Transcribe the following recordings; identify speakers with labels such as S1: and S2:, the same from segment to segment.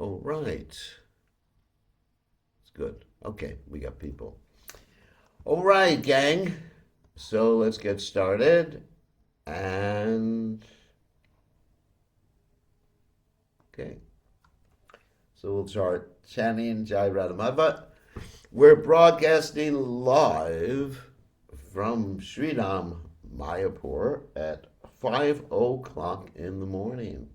S1: All right. It's good. Okay, we got people. All right, gang. So let's get started. And okay. So we'll start chanting Jai Radhamadva. We're broadcasting live from Sridham, Mayapur at 5 o'clock in the morning.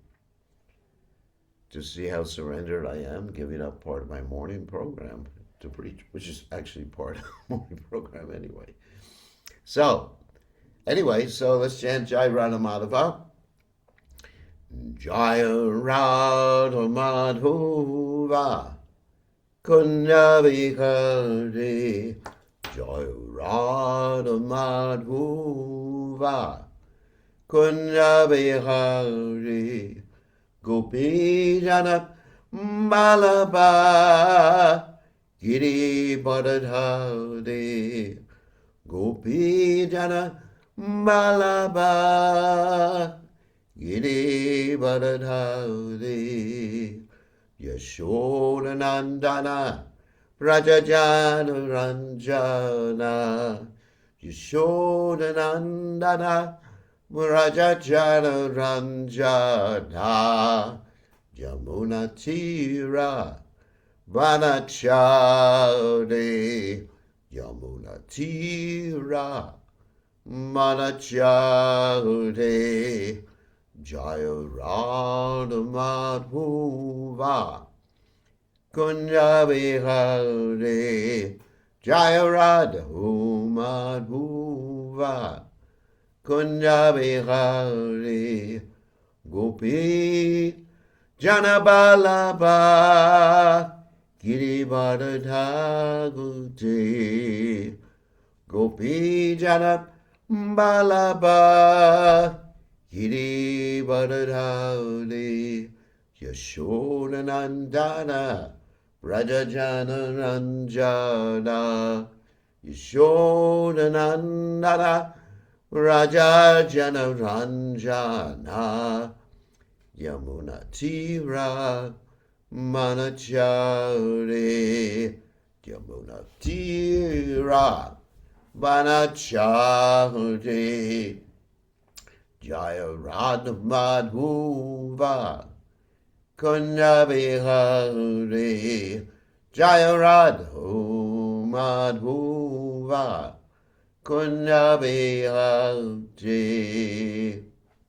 S1: To see how surrendered I am, giving up part of my morning program to preach, which is actually part of the morning program anyway. So, so let's chant Jai Radha Madhava. Jai Radha Madhava Kunya Vikari Jai Radha Madhava Kunya Vikari Gopi Jana Malaba Giri Baradhari Gopi Jana Malaba Giri Baradhari Yashodanandana Rajajana Ranjana Yashodanandana Rajajana Ranjana Jamuna Tira Vanachari Yamuna Tira Manachari Jaya Radha Madhuva Kunya Vihari Jaya Radha Madhuva Kunya Vihari Gopi Janabalaba Girivardhagute Gopi Janabalaba Giri Baradhaudi Yashodanandana Rajajana Ranjana Yashodanandana Rajajana Ranjana Yamuna Tira Manachari Yamuna Tira Manachari Jaya Radha Madhuva Kunya Vihari Jaya Radha Madhuva Kunya Vihari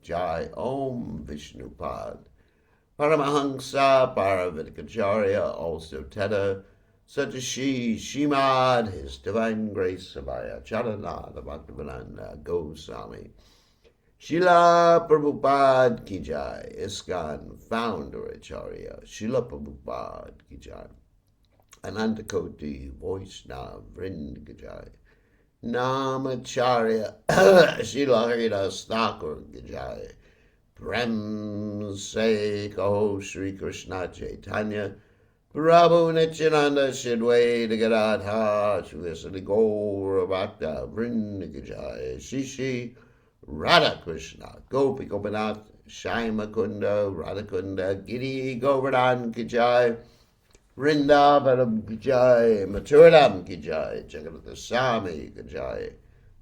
S1: Jai Om Vishnupad Paramahansa Paravidikacharya also Teta Satashi Shimad His Divine Grace Sabaya Charana the Bhaktivedanta Goswami Srila Prabhupada Ki Jai, ISKCON Founder Acharya, Srila Prabhupada Ki Jai, Anantakoti Vaishnava Vrind Ki Jai, Namacharya, Srila Haridas Thakur Ki Jai, Prem Se Kaho Sri Krishna Chaitanya, Prabhu Nityananda Shidway Gadadha, Shri Gaura Bhakta Vrind Ki Jai, Shishi Radha Krishna, Gopi Gopinath, Shyamakunda, Kunda, Radha Kunda, Giri Govardhan Ki Jai, Vrindavanam Ki Jai, Mathuram Ki Jai, Jagannath Swami Ki Jai,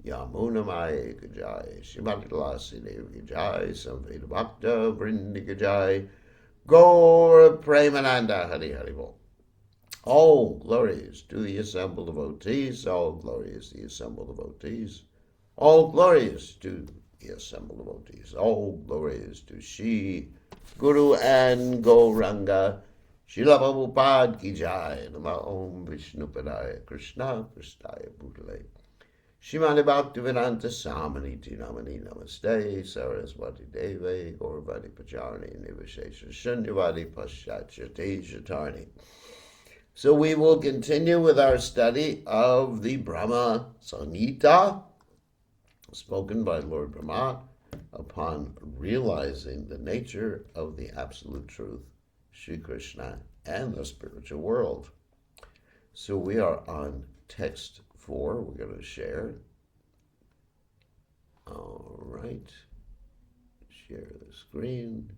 S1: Yamuna Maya Ki Jai, Srimati Tulasi Devi Ki Jai, Samveda Bhakta Vrindi Ki Jai, Gaura Premananda Hari Hari Bol. All glories to the assembled devotees, all glories to the assembled devotees. All glories to the assembled devotees. All glories to Shri Guru and Gauranga. Srila Prabhupada Ki Jai. Nama Om Vishnupadaya Krishna Kristaya Bhutale. Shrimati Bhaktivedanta Samaniti Namani Namaste Saraswati Deve Gauravati Pacharni Nivashesha Shunyavati Paschachate Shatarni. So we will continue with our study of the Brahma Samhita, spoken by Lord Brahma upon realizing the nature of the absolute truth, Sri Krishna, and the spiritual world. So we are on text 4. We're going to share. All right. Share the screen.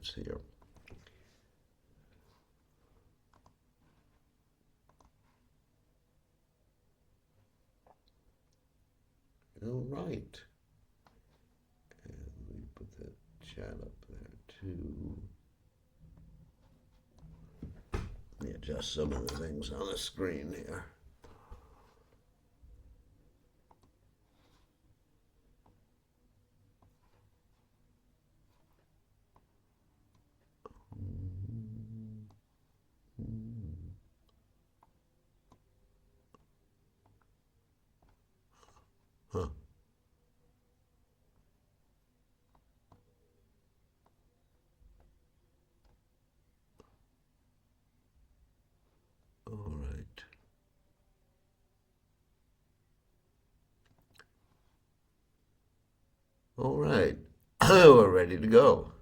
S1: words here. All right. And we put the chat up there too. Let me adjust some of the things on the screen here. Huh. All right. All right. We're ready to go.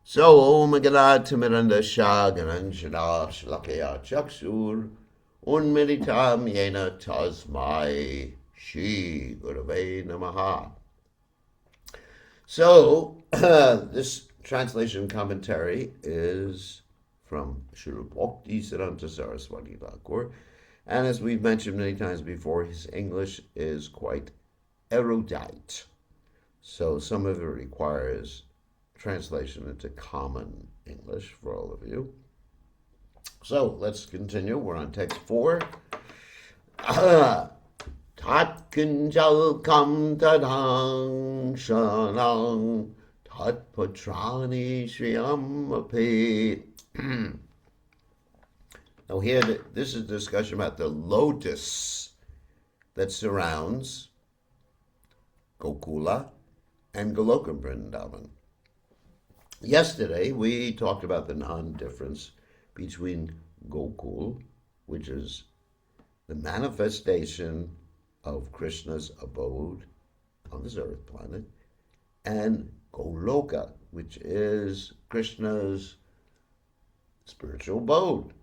S1: So, Om Gada Timiranda Shaganan Shada Shlakaya Chaksur Unmeditam Yena Tasmai Shri Gurave Namaha. So, this translation commentary is from Srila Bhakti Siddhanta Saraswati Thakur, and as we've mentioned many times before, his English is quite erudite. So some of it requires translation into common English for all of you. So let's continue. We're on text 4. Tat kinjal kam tadang shanang tat patrani shriyam api. Now here, this is a discussion about the lotus that surrounds Gokula and Goloka Vrindavan. Yesterday, we talked about the non-difference between Gokul, which is the manifestation of Krishna's abode on this earth planet, and Goloka, which is Krishna's spiritual abode,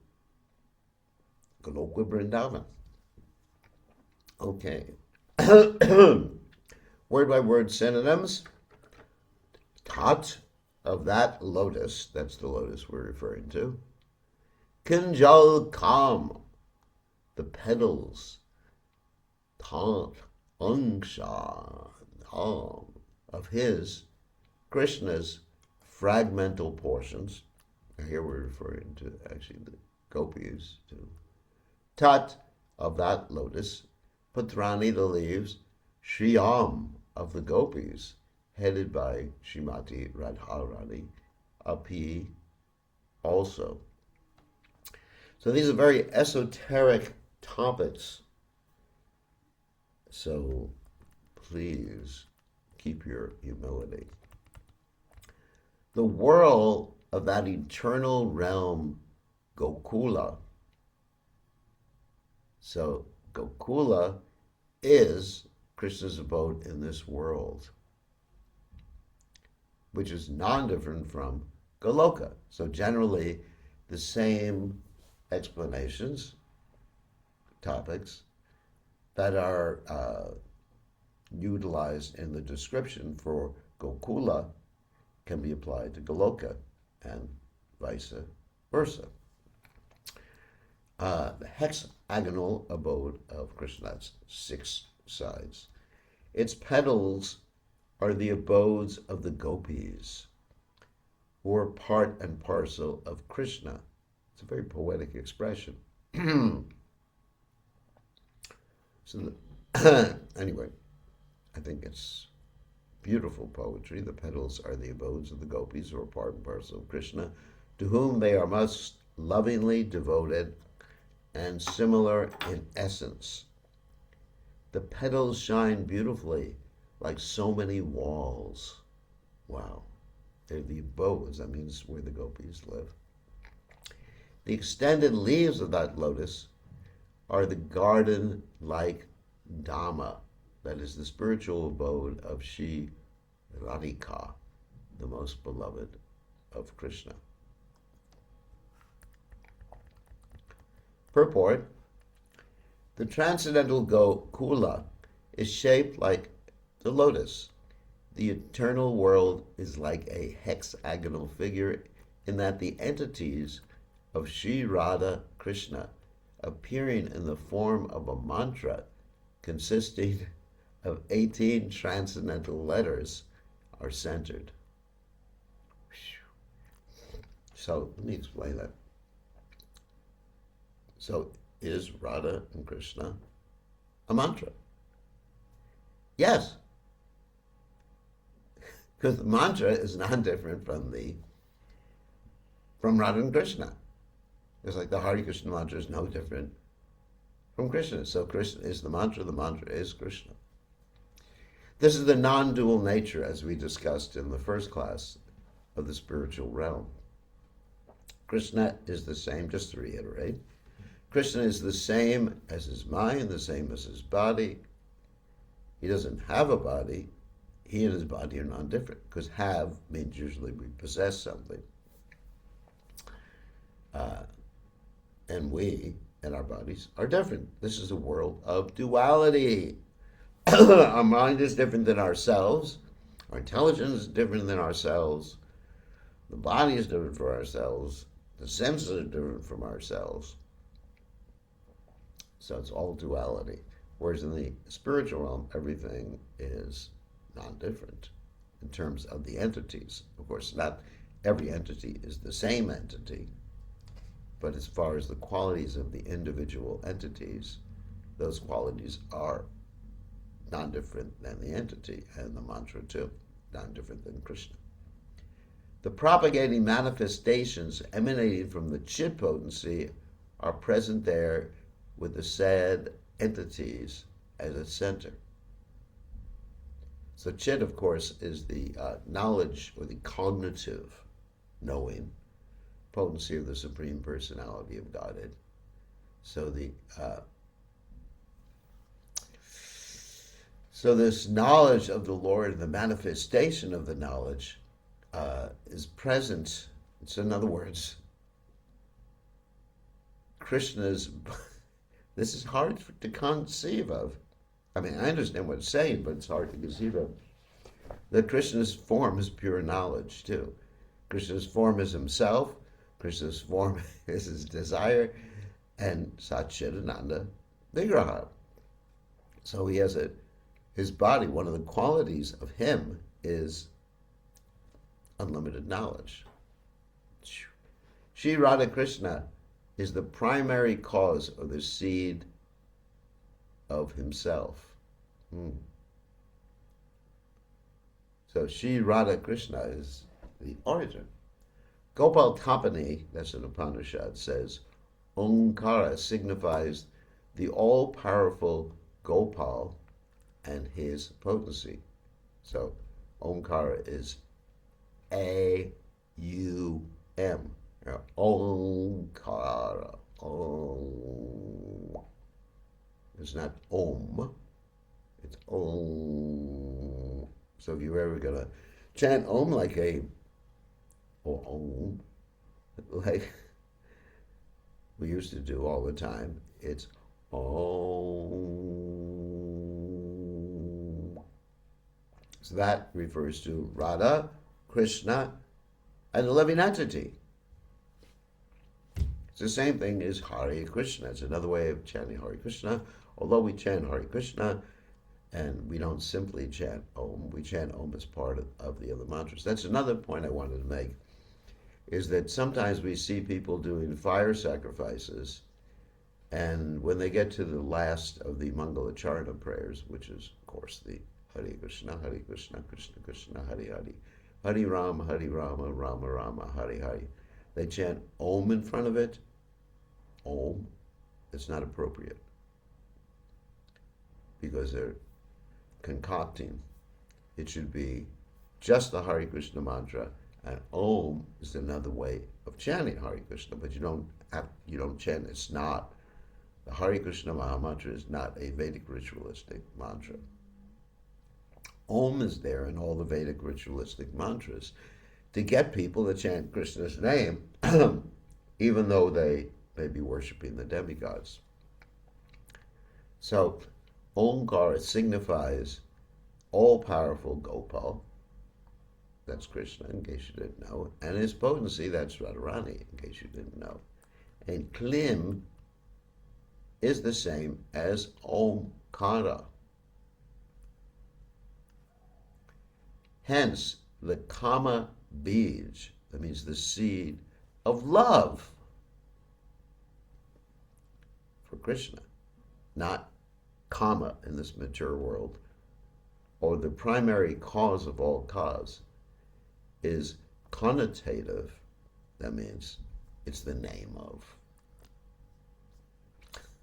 S1: Goloka Vrindavan. Okay. Word by word synonyms. Tat, of that lotus, that's the lotus we're referring to. Kinjal kam, the petals. Tat, angsha, of his, Krishna's fragmental portions. Now here we're referring to actually the gopis too. Tat, of that lotus. Patrani, the leaves. Shriyam, of the gopis, headed by Srimati Radharani, Api also. So these are very esoteric topics. So please keep your humility. The world of that eternal realm, Gokula. So Gokula is Krishna's abode in this world, which is non-different from Goloka. So generally, the same explanations, topics, that are utilized in the description for Gokula can be applied to Goloka and vice versa. The hexagonal abode of Krishna, that's 6 sides. Its petals are the abodes of the gopis, who are part and parcel of Krishna. It's a very poetic expression. Anyway, I think it's beautiful poetry. The petals are the abodes of the gopis, who are part and parcel of Krishna, to whom they are most lovingly devoted and similar in essence. The petals shine beautifully like so many walls. Wow. They're the abodes, that means where the gopis live. The extended leaves of that lotus are the garden-like Dhamma, that is the spiritual abode of Shri Radhika, the most beloved of Krishna. Purport: the transcendental Gokula is shaped like the lotus. The eternal world is like a hexagonal figure in that the entities of Sri Radha Krishna appearing in the form of a mantra consisting of 18 transcendental letters are centered. So let me explain that. So is Radha and Krishna a mantra? Yes. Because the mantra is not different from Radha and Krishna. It's like the Hare Krishna mantra is no different from Krishna. So Krishna is the mantra is Krishna. This is the non-dual nature, as we discussed in the first class, of the spiritual realm. Krishna is the same, just to reiterate, Krishna is the same as his mind, the same as his body. He doesn't have a body. He and his body are non-different, because have means usually we possess something. And we and our bodies are different. This is a world of duality. Our mind is different than ourselves. Our intelligence is different than ourselves. The body is different from ourselves. The senses are different from ourselves. So it's all duality. Whereas in the spiritual realm, everything is non-different in terms of the entities. Of course, not every entity is the same entity, but as far as the qualities of the individual entities, those qualities are non-different than the entity, and the mantra too, non-different than Krishna. The propagating manifestations emanating from the Chid potency are present there with the said entities as a center. So Chid, of course, is the knowledge or the cognitive knowing potency of the Supreme Personality of Godhead. So this knowledge of the Lord and the manifestation of the knowledge is present. So in other words, Krishna's, this is hard to conceive of. I mean, I understand what it's saying, but it's hard to conceive of. That Krishna's form is pure knowledge, too. Krishna's form is himself. Krishna's form is his desire. And Satchidananda Vigraha. So he has his body, one of the qualities of him is unlimited knowledge. Sri Radha Krishna is the primary cause of the seed of himself. So Sri Radha Krishna is the origin. Gopal Tapani, that's an Upanishad, says Omkara signifies the all-powerful Gopal and his potency. So Omkara is A-U-M. Omkara. Om. It's not Om. It's Om. So if you're ever going to chant Om like Om, like we used to do all the time, it's Om. So that refers to Radha, Krishna, and the living entity. It's the same thing as Hare Krishna. It's another way of chanting Hare Krishna. Although we chant Hare Krishna, and we don't simply chant Om, we chant Om as part of the other mantras. That's another point I wanted to make, is that sometimes we see people doing fire sacrifices, and when they get to the last of the Mangalacharana prayers, which is, of course, the Hare Krishna, Krishna Krishna, Hare Hare, Hare Rama, Rama Rama, Hare Hare. They chant Om in front of it. Om, it's not appropriate, because they're concocting. It should be just the Hare Krishna mantra, and Om is another way of chanting Hare Krishna, but you don't chant. It's not, the Hare Krishna Maha Mantra is not a Vedic ritualistic mantra. Om is there in all the Vedic ritualistic mantras to get people to chant Krishna's name, even though they may be worshiping the demigods. So Omkara signifies all-powerful Gopal, that's Krishna, in case you didn't know. And his potency, that's Radharani, in case you didn't know. And Klim is the same as Omkara. Hence, the Kama Bij, that means the seed of love for Krishna, not Kama in this mature world, or the primary cause of all cause, is connotative. That means it's the name of.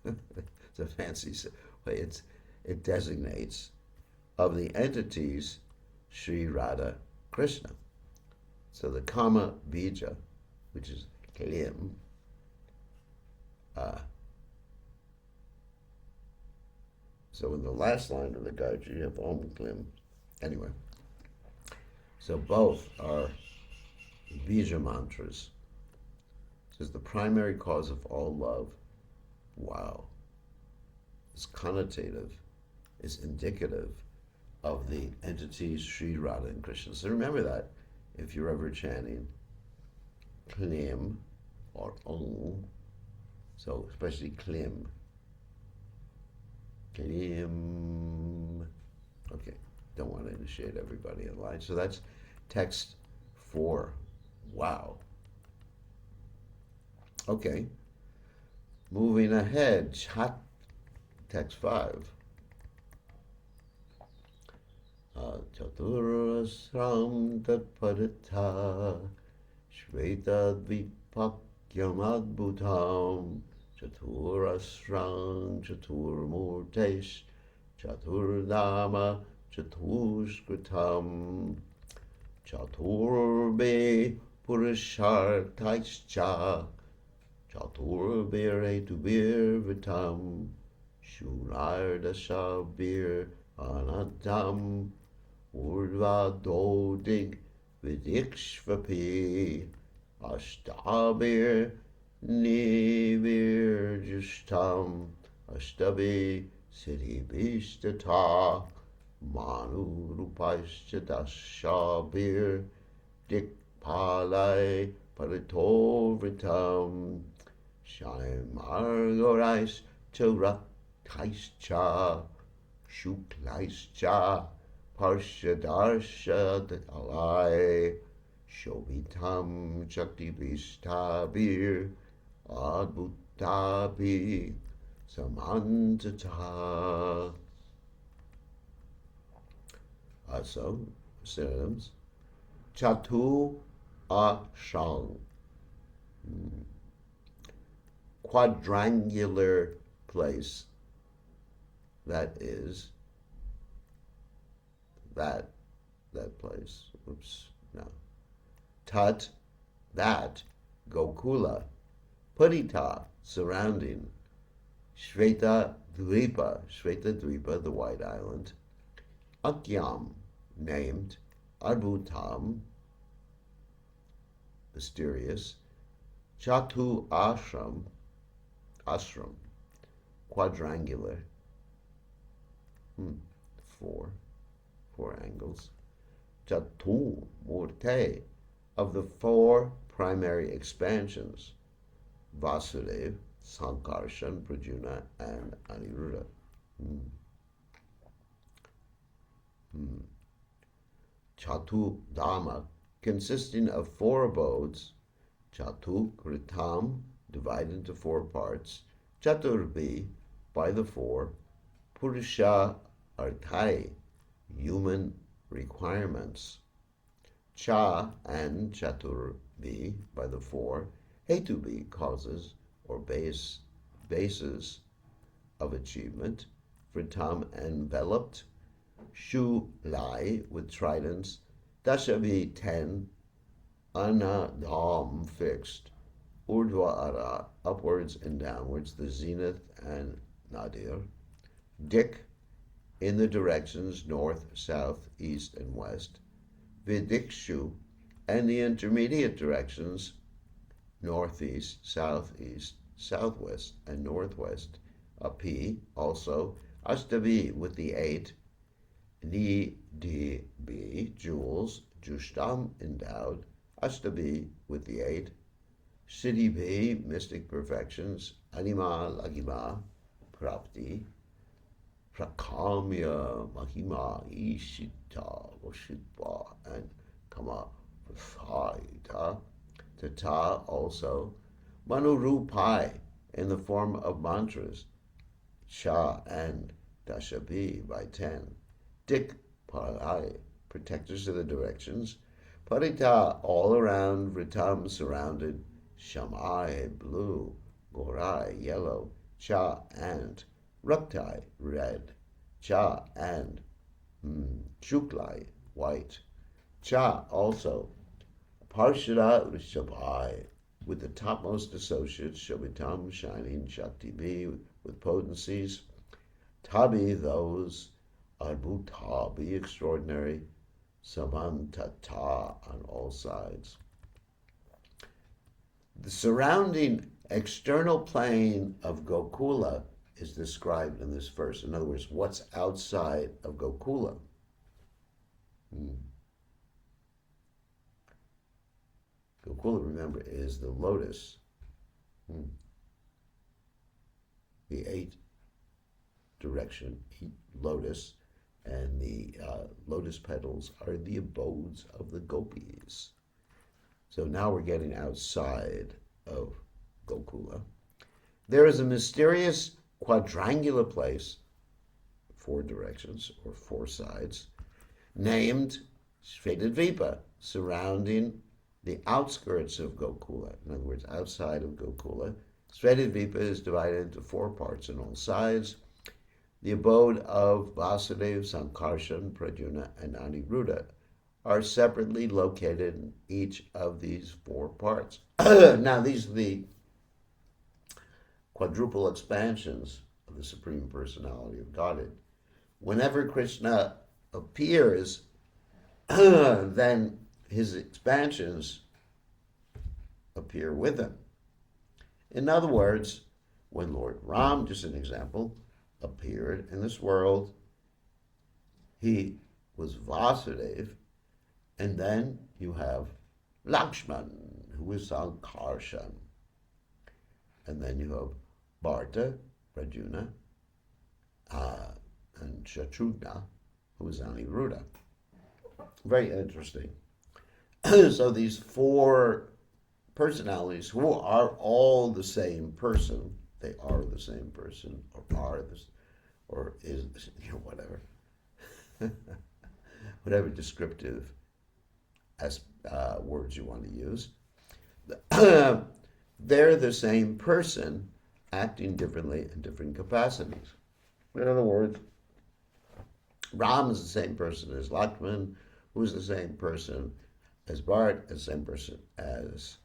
S1: It's a fancy way. It designates of the entities Sri Radha Krishna. So the Kama Bija, which is Klim, so in the last line of the Gayatri, you have Om Klim. Anyway, so both are Bija mantras. It says the primary cause of all love. Wow. It's connotative, it's indicative of the entities Sri Radha and Krishna. So remember that if you're ever chanting Klim or Om, so especially Klim. Klim. Okay, don't want to initiate everybody in line. So that's text 4. Wow. Okay, moving ahead, text 5. Chaturasram tatparita Shveta Dvipakyam Adbhutam Chaturasram Chaturmurtesh Chaturdama Chatuskritam Chaturbe Purushartaischa Chaturbir Etubir Vitam Shunardashabir Anadam Urdva Dodig Vidikshvapi Ashtabir Nivir Justam Ashtabi Siddhi Bhishtata Manu Rupashadashabir Dikpalai Paritovritam Shaimargorais Churataischa Shuklaischa Parshadarsha Alai Shobitam Shakti Vistabir Adbhutabi Samantata. Also, synonyms. Chatu Ashang. Quadrangular place. That is that place. Oops, no. Tat, that, Gokula. Purita, surrounding. Shveta Dvipa, the White Island. Akyam, named. Adbhutam, mysterious. Chatu Ashram, quadrangular. 4 angles. Chatu Murte, of the 4 primary expansions. Vasudev, Sankarshan, Prajuna, and Aniruddha. Chatu Dhamma, consisting of 4 abodes. Chatu Kritam, divided into 4 parts. Chaturbi, by the 4. Purusha Arthai, human requirements. Cha and Chaturbi, by the 4. Hetubi, causes or bases of achievement. Vritam, enveloped. Shu Lai, with tridents. Dashavi, 10. Anadam, fixed. Urdhva Ara, upwards and downwards, the zenith and nadir. Dik, in the directions north, south, east, and west. Vidikshu, and the intermediate directions northeast, southeast, southwest, and northwest. Api, also. Ashtavi, with the 8. Ni, D, B, jewels. Jushtam, endowed, Ashtabhi, with the eight, Siddhi, mystic perfections, Anima, Lagima, Prapti, Prakamya, Mahima, Ishita, Vashitva, and Kama, Prasaita, Tata also, Manurupai, in the form of mantras, Cha and Dashabhi by 10, Dik Palai, protectors of the directions, Parita, all around, Vritam, surrounded, Shamai, blue, Gorai, yellow, Cha and Ruktai, red, Cha and Shuklai, white, Cha also, Parshada Rishabhai, with the topmost associates, Shobitam, shining, Shakti B, with potencies, Tabi, those, Adbhuta, be extraordinary, Samantata, on all sides. The surrounding external plane of Gokula is described in this verse. In other words, what's outside of Gokula? Gokula, remember, is the lotus. The eight direction lotus, and the lotus petals are the abodes of the gopis. So now we're getting outside of Gokula. There is a mysterious quadrangular place, four directions or four sides, named Shvetadvipa, surrounding the outskirts of Gokula. In other words, outside of Gokula. Shvetadvipa is divided into four parts on all sides. The abode of Vasudeva, Sankarshan, Pradyumna, and Aniruddha are separately located in each of these four parts. Now, these are the quadruple expansions of the Supreme Personality of Godhead. Whenever Krishna appears, then his expansions appear with him. In other words, when Lord Ram, just an example, appeared in this world, he was Vasudeva, and then you have Lakshman, who is Sankarshan, and then you have Bharata, Pradyumna, and Shatrughna, who is Aniruddha. Very interesting. So these four personalities, who are all the same person, they are the same person, or is, whatever, whatever descriptive words you want to use. They're the same person acting differently in different capacities. In other words, Ram is the same person as Lakshman, who is the same person as Bharat, the same person as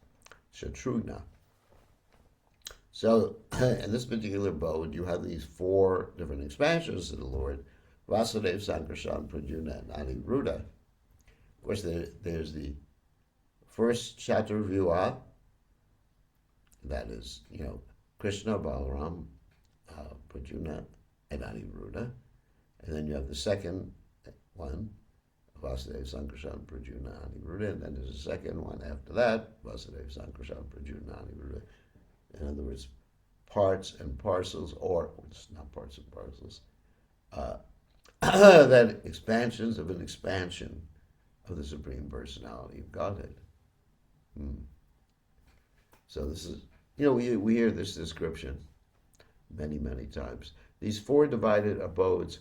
S1: Shatrughna. So, in this particular abode, you have these four different expansions of the Lord: Vasudeva, Sankarshan, Pradyumna, and Aniruddha. Of course, there's the first Chaturvyuha, that is, Krishna, Balaram, Pradyumna, and Aniruddha. And then you have the second one, Vasudeva, Sankarshan, Pradyumna, Aniruddha. And then there's a second one after that, Vasudeva, Sankarshan, Pradyumna, Aniruddha. In other words, parts and parcels, or it's not parts and parcels, that expansions of an expansion of the Supreme Personality of Godhead. So this is, we hear this description many, many times. These four divided abodes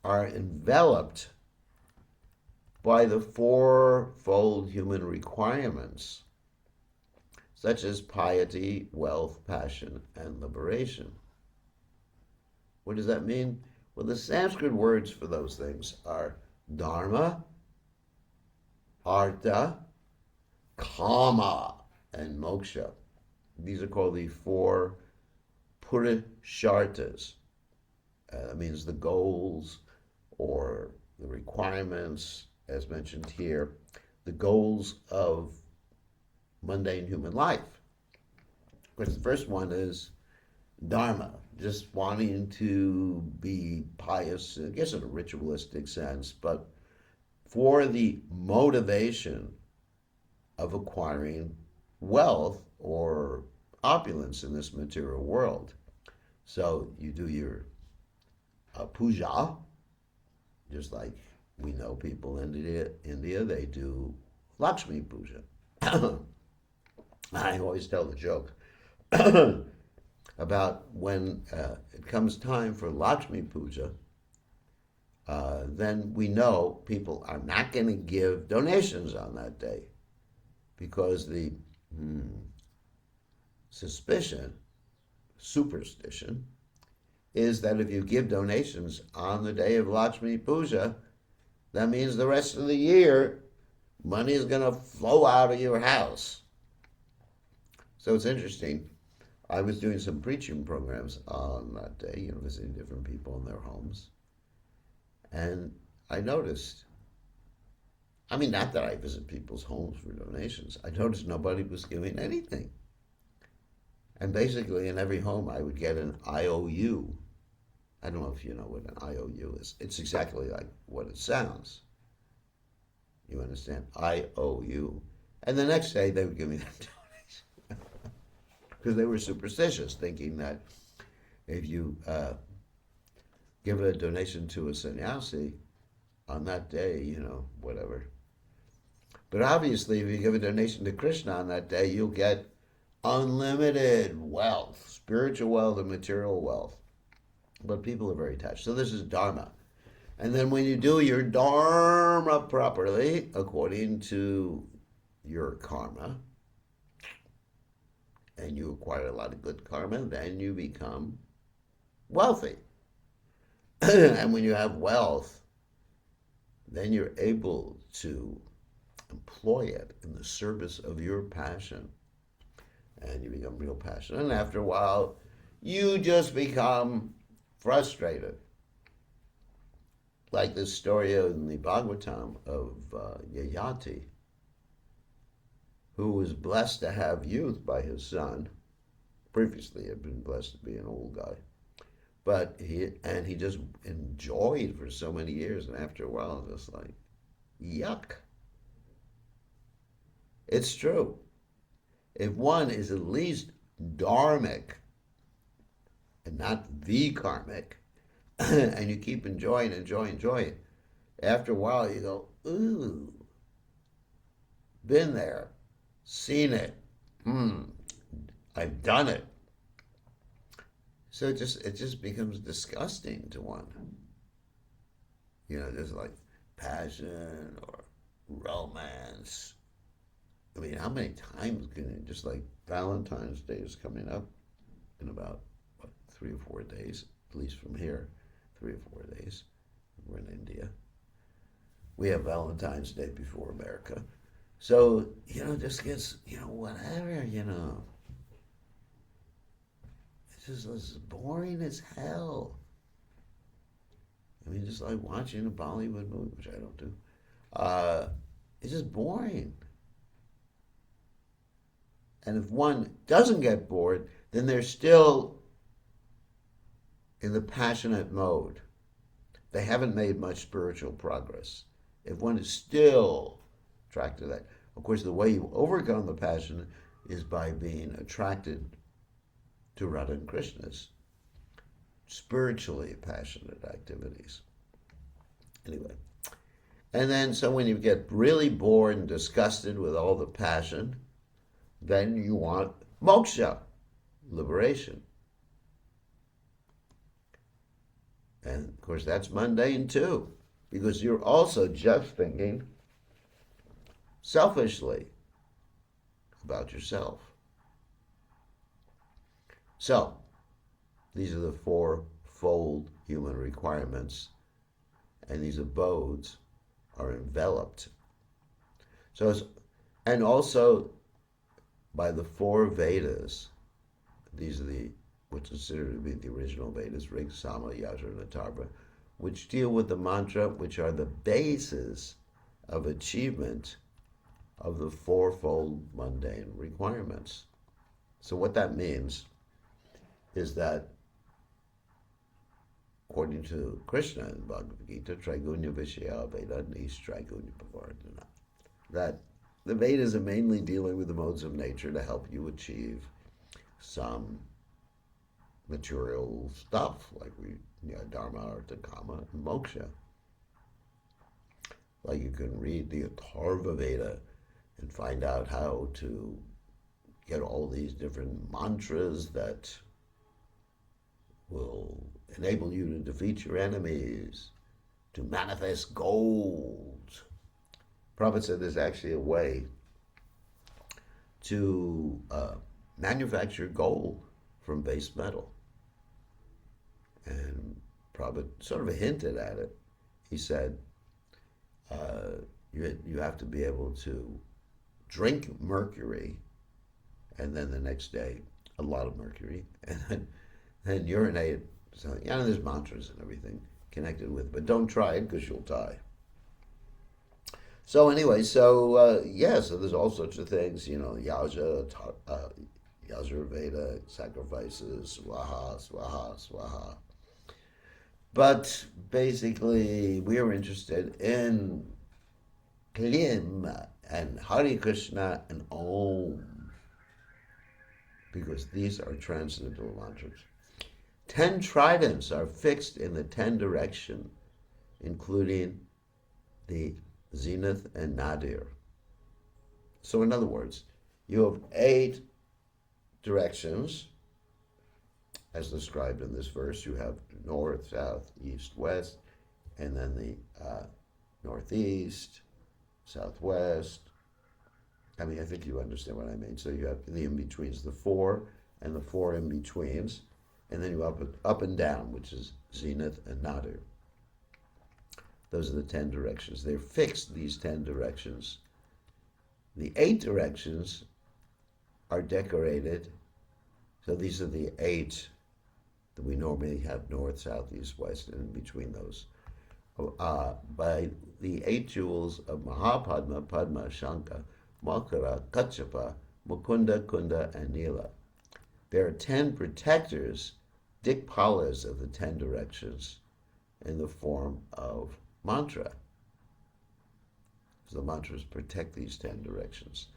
S1: are enveloped by the fourfold human requirements, such as piety, wealth, passion, and liberation. What does that mean? Well, the Sanskrit words for those things are dharma, artha, kama, and moksha. These are called the four purusharthas. That means the goals or the requirements, as mentioned here, the goals of mundane human life. Of course, the first one is dharma, just wanting to be pious, I guess in a ritualistic sense, but for the motivation of acquiring wealth or opulence in this material world. So you do your puja, just like we know people in India, they do Lakshmi puja. I always tell the joke about when it comes time for Lakshmi puja, then we know people are not going to give donations on that day because the superstition, is that if you give donations on the day of Lakshmi Puja, that means the rest of the year money is going to flow out of your house. So it's interesting. I was doing some preaching programs on that day, visiting different people in their homes. And I noticed, not that I visit people's homes for donations, I noticed nobody was giving anything. And basically in every home I would get an IOU. I don't know if you know what an IOU is. It's exactly like what it sounds. You understand? IOU. And the next day they would give me that donation. Because they were superstitious, thinking that if you give a donation to a sannyasi on that day, whatever. But obviously if you give a donation to Krishna on that day, you'll get unlimited wealth, spiritual wealth and material wealth. But people are very attached. So this is dharma. And then when you do your dharma properly, according to your karma, and you acquire a lot of good karma, then you become wealthy. And when you have wealth, then you're able to employ it in the service of your passion. And you become real passionate. And after a while, you just become frustrated. Like this story in the Bhagavatam of Yayati, who was blessed to have youth by his son. Previously had been blessed to be an old guy. But he just enjoyed for so many years, and after a while, just like, yuck. It's true. If one is at least dharmic, and not the karmic, and you keep enjoying, after a while you go, ooh, been there, seen it, I've done it. So it just becomes disgusting to one. Just like passion or romance. How many times can you, just like Valentine's Day is coming up in about, 3 or 4 days, at least from here, 3 or 4 days. We're in India. We have Valentine's Day before America. So, just gets, whatever, It's just boring as hell. Just like watching a Bollywood movie, which I don't do. It's just boring. And if one doesn't get bored, then they're still in the passionate mode. They haven't made much spiritual progress. If one is still attracted to that, of course, the way you overcome the passion is by being attracted to Radha and Krishna's spiritually passionate activities. Anyway, and then so when you get really bored and disgusted with all the passion, then you want moksha, liberation. And of course that's mundane too, because you're also just thinking selfishly about yourself. So, these are the fourfold human requirements, and these abodes are enveloped. And also by the 4 Vedas. These are what's considered to be the original Vedas, Rig, Sama, Yajur, and Atharva, which deal with the mantra, which are the basis of achievement of the fourfold mundane requirements. So what that means is that according to Krishna in Bhagavad Gita, Traigunya Vishaya Veda Nis Traigunya Pavardhana, that the Vedas are mainly dealing with the modes of nature to help you achieve some material stuff, like Dharma, Artha, Kama, and Moksha. Like you can read the Atharva Veda and find out how to get all these different mantras that will enable you to defeat your enemies, to manifest gold. Prabhupada said there's actually a way to manufacture gold from base metal. And Prabhupada sort of hinted at it. He said, you have to be able to drink mercury, and then the next day, a lot of mercury, and then urinate. So, there's mantras and everything connected with it, but don't try it because you'll die. So anyway, so there's all sorts of things, yaja, Veda, sacrifices, swaha, swaha, swaha. But basically, we are interested in Klim and Hare Krishna and Om, because these are transcendental mantras. 10 tridents are fixed in the 10 direction, including the zenith and nadir. So in other words, you have 8 directions, as described in this verse. You have north, south, east, west, and then the northeast, southwest. I think you understand what I mean. So you have the in-betweens, the 4 and the 4 in-betweens, and then you have up and down, which is zenith and nadir. Those are the 10 directions. They're fixed, these 10 directions. The 8 directions are decorated. So these are the 8 that we normally have: north, south, east, west, and in between those. By the 8 jewels of Mahapadma, Padma, Shankha, Makara, Kachapa, Mukunda, Kunda, and Nila. There are 10 protectors, Dikpalas of the 10 directions, in the form of mantra. So the mantras protect these 10 directions.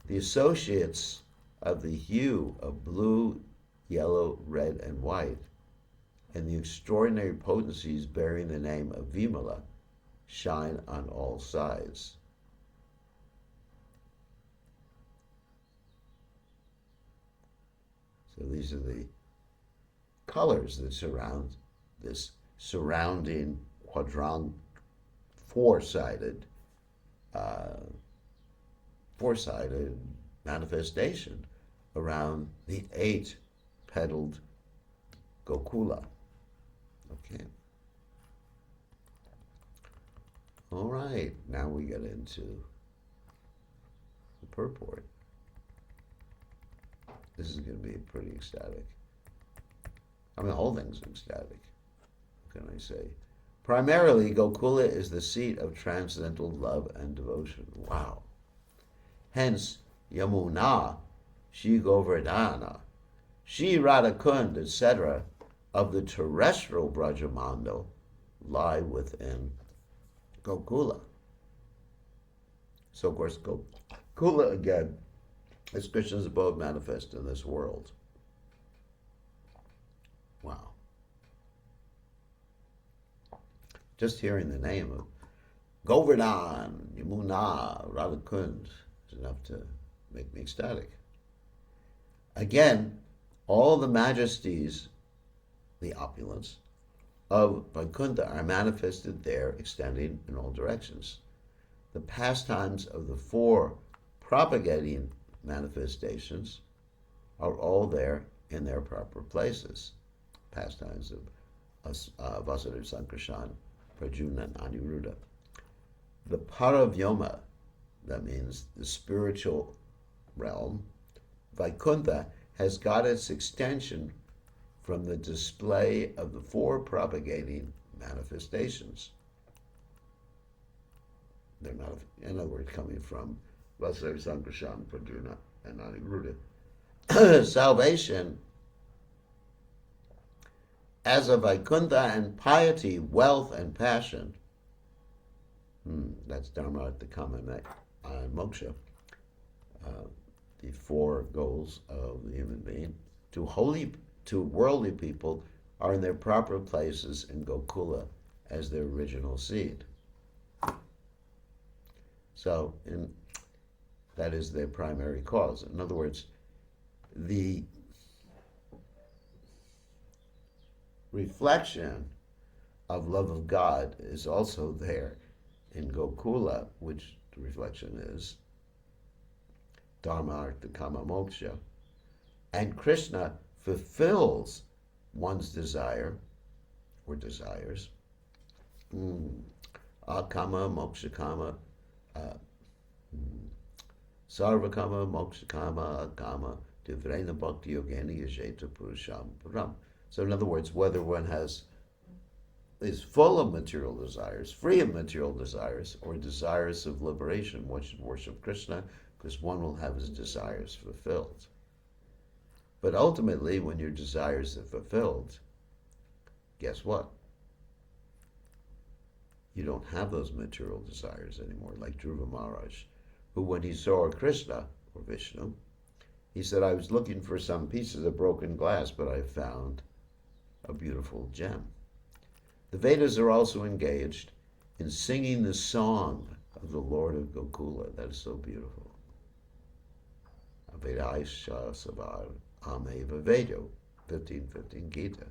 S1: The associates of the hue of blue, yellow, red, and white, and the extraordinary potencies bearing the name of Vimala shine on all sides. So these are the colors that surround this surrounding quadrant, four-sided manifestation around the 8-petaled Gokula. Okay. All right, now we get into the purport. This is going to be pretty ecstatic. The whole thing's ecstatic. What can I say? Primarily, Gokula is the seat of transcendental love and devotion. Wow. Hence, Yamuna, Shri Govardhana, Shri Radhakund, etc., of the terrestrial Brajamandal lie within Gokula. So, of course, Gokula, again, is Krishna's abode manifest in this world. Wow. Just hearing the name of Govardhan, Yamuna, Radhakund is enough to make me ecstatic. Again, all the majesties, the opulence of Vaikuntha are manifested there, extending in all directions. The pastimes of the 4 propagating manifestations are all there in their proper places. Pastimes of Vasudeva, Sankarshan, Prajuna, and Aniruddha. The Paravyoma, that means the spiritual realm, Vaikuntha, has got its extension from the display of the 4 propagating manifestations. They're not, in other words, coming from Vasudeva, Sankarshan, Prajuna, and Aniruddha. Salvation as of Vaikuntha and piety, wealth and passion. That's Dharma, Artha, Kama, and Moksha. The four goals of the human being. To worldly people are in their proper places in Gokula as their original seed. So, that is their primary cause. In other words, the reflection of love of God is also there in Gokula, which the reflection is Dharma, Artha, Kama, Moksha. And Krishna fulfills one's desire or desires. Akama, Moksha Kama, Sarva Kama, Moksha Kama, Akama, Divrena Bhakti Yogeni Yajeta Purusham Param. So in other words, whether one is full of material desires, free of material desires, or desires of liberation, one should worship Krishna, because one will have his desires fulfilled. But ultimately, when your desires are fulfilled, guess what? You don't have those material desires anymore, like Dhruva Maharaj, who when he saw Krishna, or Vishnu, he said, I was looking for some pieces of broken glass, but I found a beautiful gem. The Vedas are also engaged in singing the song of the Lord of Gokula. That is so beautiful. Vedaisha Savar Ameva Vedo, 15:15 Gita.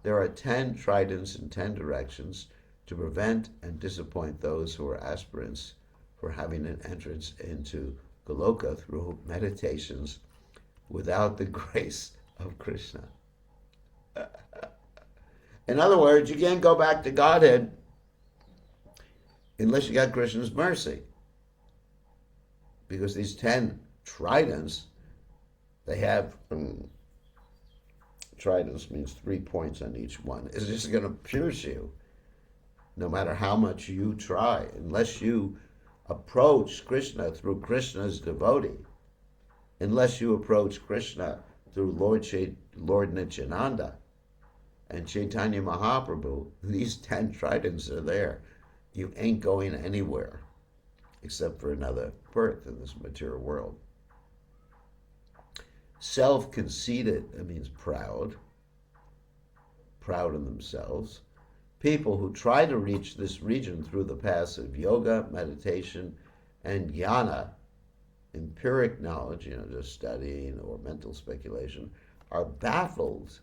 S1: There are 10 tridents in 10 directions to prevent and disappoint those who are aspirants for having an entrance into Goloka through meditations without the grace of Krishna. In other words, you can't go back to Godhead unless you got Krishna's mercy. Because these 10 tridents, they have, tridents means 3 points on each one. It's just going to pierce you, no matter how much you try. Unless you approach Krishna through Krishna's devotee, unless you approach Krishna through Lord Nityananda and Chaitanya Mahaprabhu, these 10 tridents are there. You ain't going anywhere except for another birth in this material world. Self-conceited, that means proud in themselves. People who try to reach this region through the paths of yoga, meditation, and jnana, empiric knowledge, just studying or mental speculation, are baffled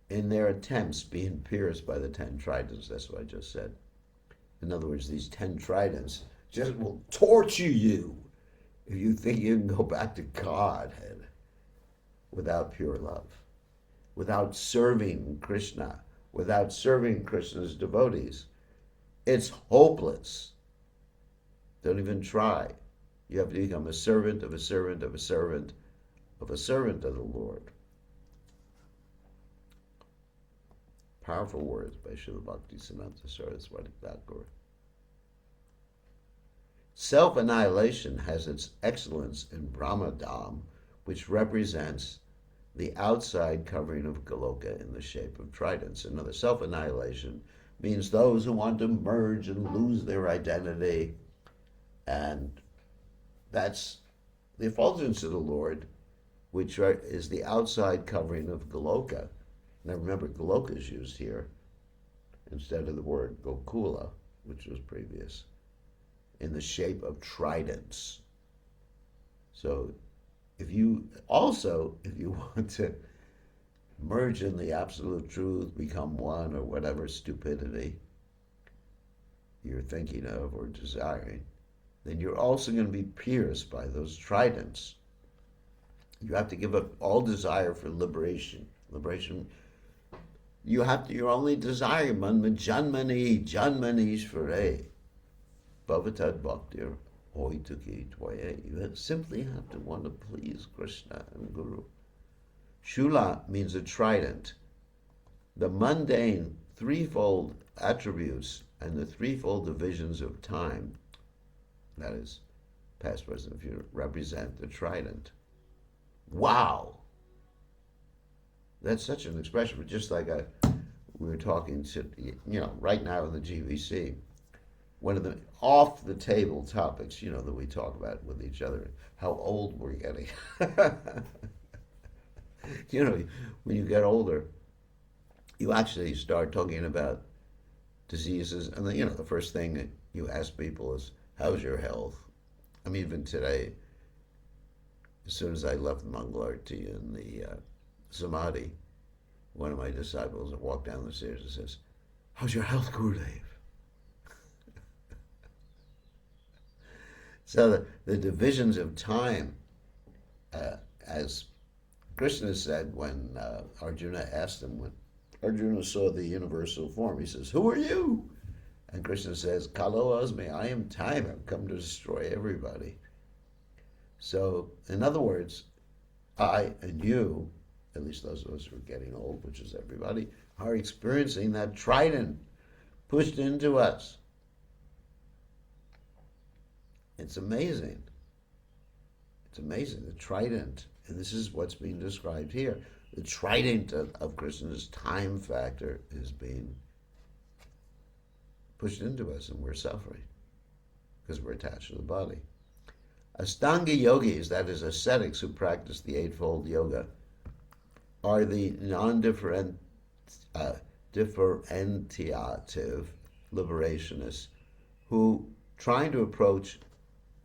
S1: in their attempts, being pierced by the 10 tridents. That's what I just said. In other words, these 10 tridents just will torture you if you think you can go back to Godhead without pure love, without serving Krishna, without serving Krishna's devotees. It's hopeless. Don't even try. You have to become a servant of a servant of a servant of a servant of the Lord. Powerful words by Srila Bhaktisiddhanta Saraswati Thakur. Self-annihilation has its excellence in Brahma Dham, which represents the outside covering of Goloka in the shape of tridents. Another, self-annihilation means those who want to merge and lose their identity, and that's the effulgence of the Lord, which is the outside covering of Goloka. Now remember, Goloka is used here instead of the word Gokula, which was previous, in the shape of tridents. So if you want to merge in the absolute truth, become one, or whatever stupidity you're thinking of or desiring, then you're also going to be pierced by those tridents. You have to give up all desire for liberation. You have to, your only desire, manma janmani shvare, bhavatad bhaktir hoituki tvaye. You simply have to want to please Krishna and Guru. Shula means a trident. The mundane threefold attributes and the threefold divisions of time, that is, past, present, future, represent the trident. Wow! That's such an expression, but just like we were talking to, right now in the GVC, one of the off the table topics, that we talk about with each other, how old we're getting. When you get older, you actually start talking about diseases, and the first thing that you ask people is, "How's your health?" I mean, even today, as soon as I left Mangalarti in the Samadhi, one of my disciples walked down the stairs and says, "How's your health, Gurudev?" So the divisions of time, as Krishna said when Arjuna asked him, when Arjuna saw the universal form, he says, "Who are you?" And Krishna says, "Kalo Asmi, I am time. I've come to destroy everybody." So, in other words, I and you, at least those of us who are getting old, which is everybody, are experiencing that trident pushed into us. It's amazing. It's amazing, the trident. And this is what's being described here. The trident of Krishna's time factor is being pushed into us, and we're suffering because we're attached to the body. Astanga yogis, that is, ascetics who practice the Eightfold Yoga, are the non-differentiative liberationists who, trying to approach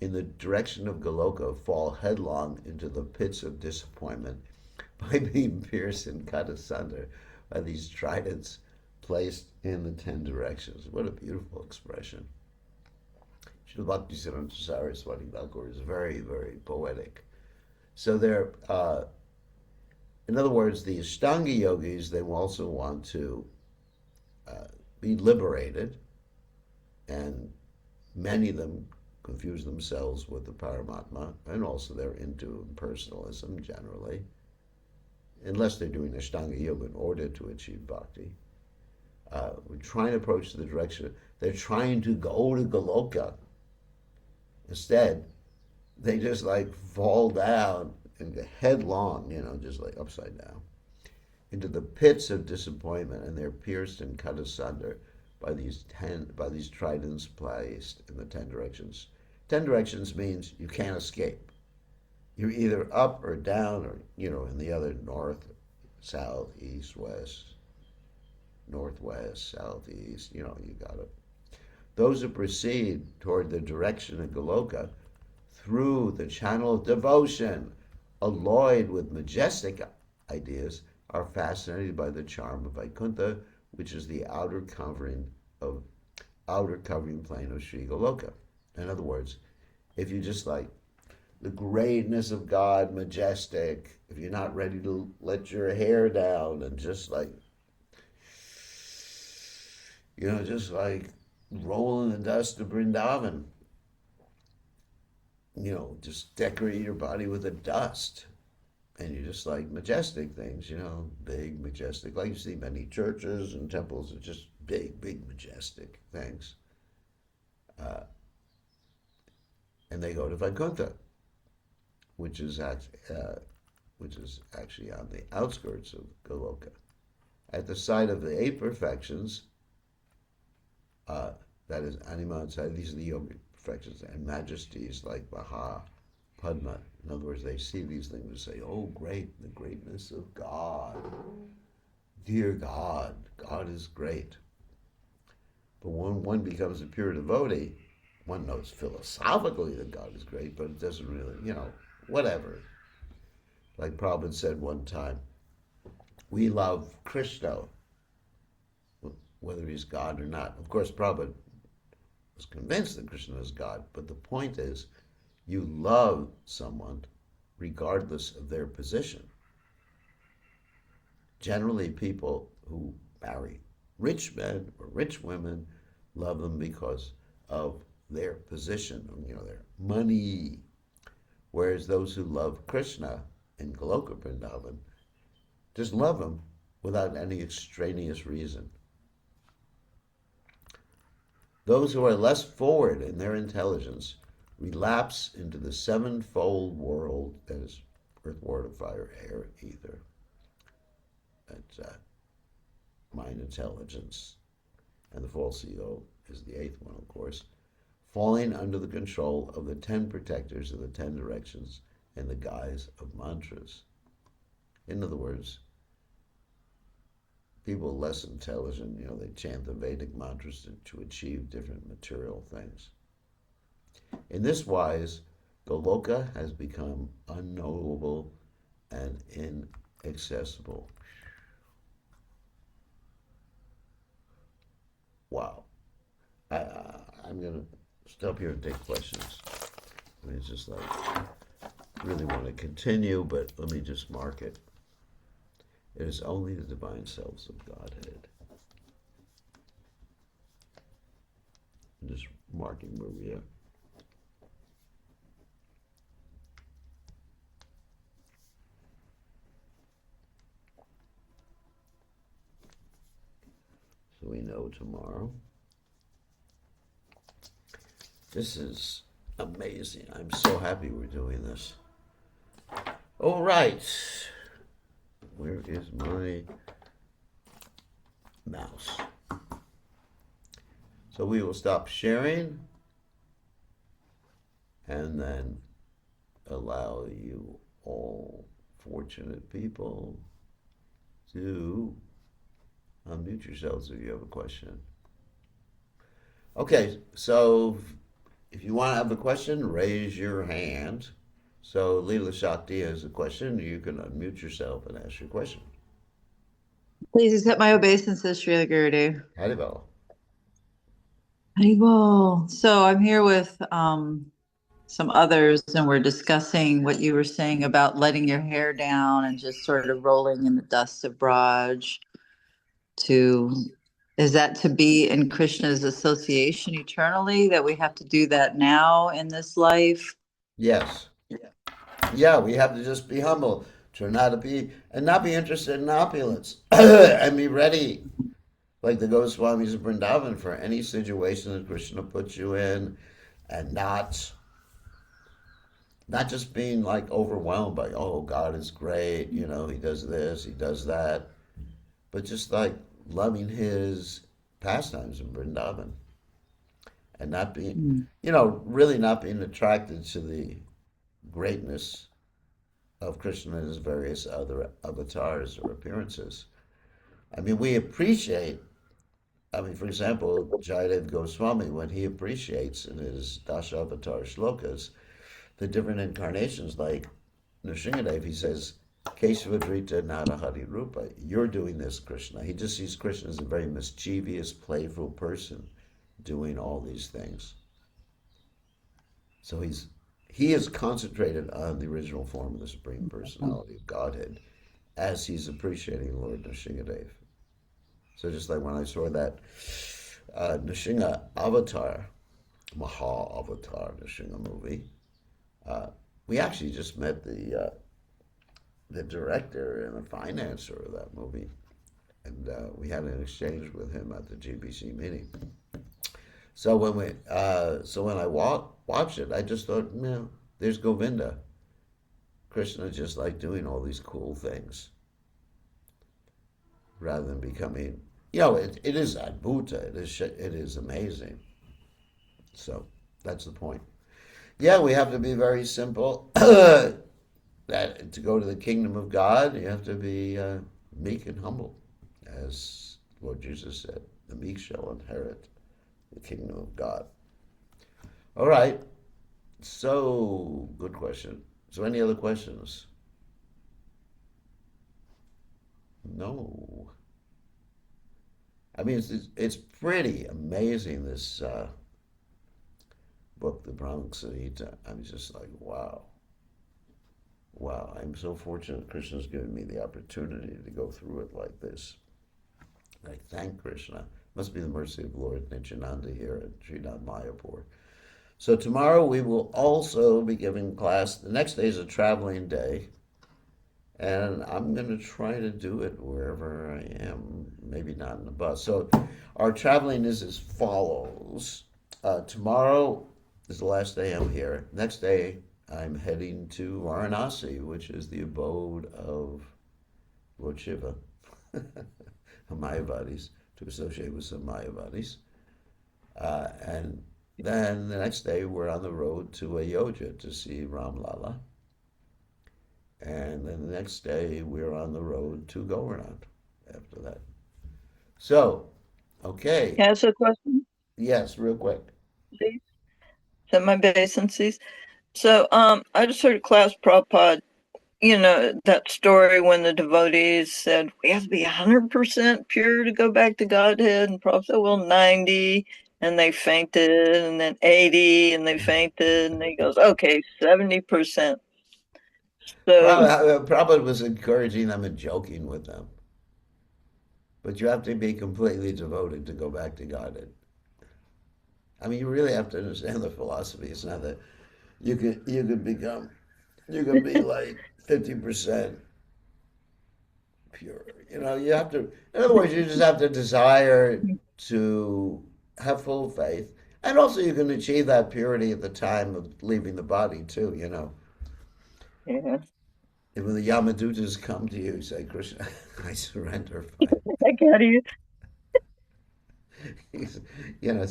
S1: in the direction of Goloka, fall headlong into the pits of disappointment by being pierced and cut asunder by these tridents placed in the 10 directions. What a beautiful expression. Srila Bhaktisiddhanta Saraswati Thakur is very, very poetic. So they're, in other words, the Ashtanga yogis, they also want to be liberated, and many of them confuse themselves with the Paramatma, and also they're into impersonalism generally, unless they're doing Ashtanga yoga in order to achieve bhakti. We're trying to approach the direction, they're trying to go to Goloka. Instead, they just fall down and go headlong, just upside down, into the pits of disappointment, and they're pierced and cut asunder by these tridents placed in the 10 directions. 10 directions means you can't escape. You're either up or down, or in the other north, south, east, west, northwest, southeast. You got it. Those who proceed toward the direction of Goloka through the channel of devotion, alloyed with majestic ideas, are fascinated by the charm of Vaikuntha, which is the outer covering plane of Sri Goloka. In other words, if you just the greatness of God, majestic, if you're not ready to let your hair down and just roll in the dust of Vrindavan, just decorate your body with the dust. And you just majestic things, big, majestic. Like you see many churches and temples are just big, big, majestic things. And they go to Vaikuntha, which is actually on the outskirts of Goloka. At the site of the 8 perfections, that is Anima and Sati, these are the yogic perfections, and majesties like Maha, Padma. In other words, they see these things and say, "Oh, great, the greatness of God. Dear God, God is great." But when one becomes a pure devotee, one knows philosophically that God is great, but it doesn't really, whatever. Like Prabhupada said one time, we love Krishna, whether he's God or not. Of course, Prabhupada was convinced that Krishna is God, but the point is, you love someone regardless of their position. Generally, people who marry rich men or rich women love them because of their position, their money. Whereas those who love Krishna in Goloka Vrindavan just love him without any extraneous reason. Those who are less forward in their intelligence relapse into the 7-fold world, that is earth, water, fire, air, ether. That's mind intelligence. And the false ego is the eighth one, of course, falling under the control of the 10 protectors of the 10 directions in the guise of mantras. In other words, people less intelligent, they chant the Vedic mantras to achieve different material things. In this wise, the loka has become unknowable and inaccessible. Wow. I'm going to stop here and take questions. I mean, it's just like, really want to continue, but let me just mark it. It is only the divine selves of Godhead. I'm just marking where we are. So we know tomorrow. This is amazing. I'm so happy we're doing this. All right. Where is my mouse? So we will stop sharing and then allow you all fortunate people to unmute yourselves if you have a question. Okay, so if you want to have a question, raise your hand. So Leela Shakti has a question. You can unmute yourself and ask your question.
S2: Please accept my obeisances, Srila Gurudev.
S1: Haribol.
S2: Haribol. So I'm here with some others, and we're discussing what you were saying about letting your hair down and just sort of rolling in the dust of Braj. Is that to be in Krishna's association eternally, that we have to do that now in this life?
S1: Yes. Yeah, we have to just be humble. Try not to be, and not be interested in opulence. And be ready, like the Goswamis of Vrindavan, for any situation that Krishna puts you in, and not just being like overwhelmed by, oh, God is great, he does this, he does that, but just like loving his pastimes in Vrindavan and not being,
S2: Mm.
S1: really not being attracted to the greatness of Krishna and his various other avatars or appearances. I mean, for example, Jayadev Goswami, when he appreciates in his Dasha-avatar shlokas the different incarnations, like Nrsingadev, he says, Keshavadrita Narahari Rupa, you're doing this, Krishna. He just sees Krishna as a very mischievous, playful person doing all these things. So he is concentrated on the original form of the Supreme Personality of Godhead as he's appreciating Lord Nrsingadev. So just like when I saw that Nrsinga Avatar, Maha Avatar Nrsinga movie, we actually just met the director and the financer of that movie, and we had an exchange with him at the GBC meeting. So when I watched it, I just thought, there's Govinda. Krishna just like doing all these cool things rather than becoming, it is Adbhuta. It is amazing. So that's the point. Yeah, we have to be very simple. That to go to the kingdom of God, you have to be meek and humble, as Lord Jesus said. The meek shall inherit the kingdom of God. All right. So, good question. So, any other questions? No. I mean, it's pretty amazing, this book, the Brahma Samhita. I'm just like, wow. Wow, I'm so fortunate Krishna's given me the opportunity to go through it like this. I thank Krishna. Must be the mercy of Lord Nityananda here at Srinath Mayapur. So tomorrow we will also be giving class. The next day is a traveling day, and I'm going to try to do it wherever I am, maybe not in the bus. So our traveling is as follows. Tomorrow is the last day I'm here. Next day I'm heading to Varanasi, which is the abode of Lord Shiva. Mayavadis, to associate with some Mayavadis. And then the next day, we're on the road to Ayodhya to see Ram Lala. And then the next day, we're on the road to Govardhan after that. So, okay.
S3: Can I ask a question,
S1: Yes, real quick.
S3: please? Set my base and cease. So, I just heard class Prabhupada, that story when the devotees said, we have to be 100% pure to go back to Godhead. And Prabhupada said, well, 90. And they fainted. And then 80. And they fainted. And he goes, okay, 70%. So,
S1: Prabhupada was encouraging them and joking with them. But you have to be completely devoted to go back to God. I mean, you really have to understand the philosophy. It's not that you can be like 50% pure. You have to. In other words, you just have to desire to have full faith, and also you can achieve that purity at the time of leaving the body too.
S3: yeah,
S1: And when the Yamadutas come to you, say, Krishna, I surrender. Fine.
S3: I got you.
S1: It's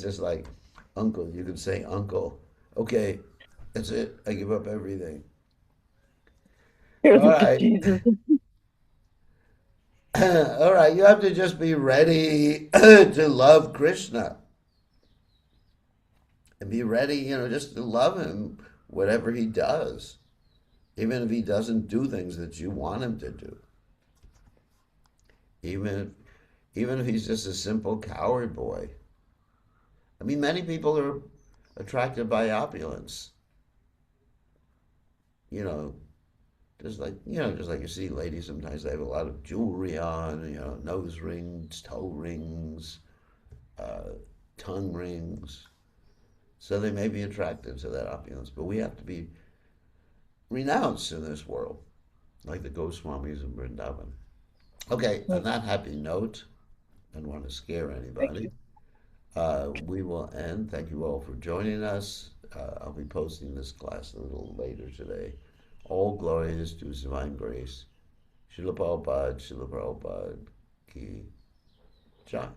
S1: just like, uncle. You can say, uncle. Okay, that's it. I give up everything.
S3: Here's
S1: All
S3: the
S1: right.
S3: Jesus.
S1: All right. You have to just be ready to love Krishna and be ready, just to love him, whatever he does, even if he doesn't do things that you want him to do. Even if he's just a simple coward boy. I mean, many people are attracted by opulence. You know, just like you see ladies sometimes they have a lot of jewelry on, nose rings, toe rings, uh, tongue rings. So they may be attracted to that opulence, but we have to be renounced in this world, like the Goswamis in Vrindavan. Okay, on that happy note, I don't want to scare
S3: Thank
S1: anybody.
S3: you.
S1: We will end. Thank you all for joining us. I'll be posting this class a little later today. All glories to His divine grace. Srila Prabhupada, Srila Prabhupada ki jai.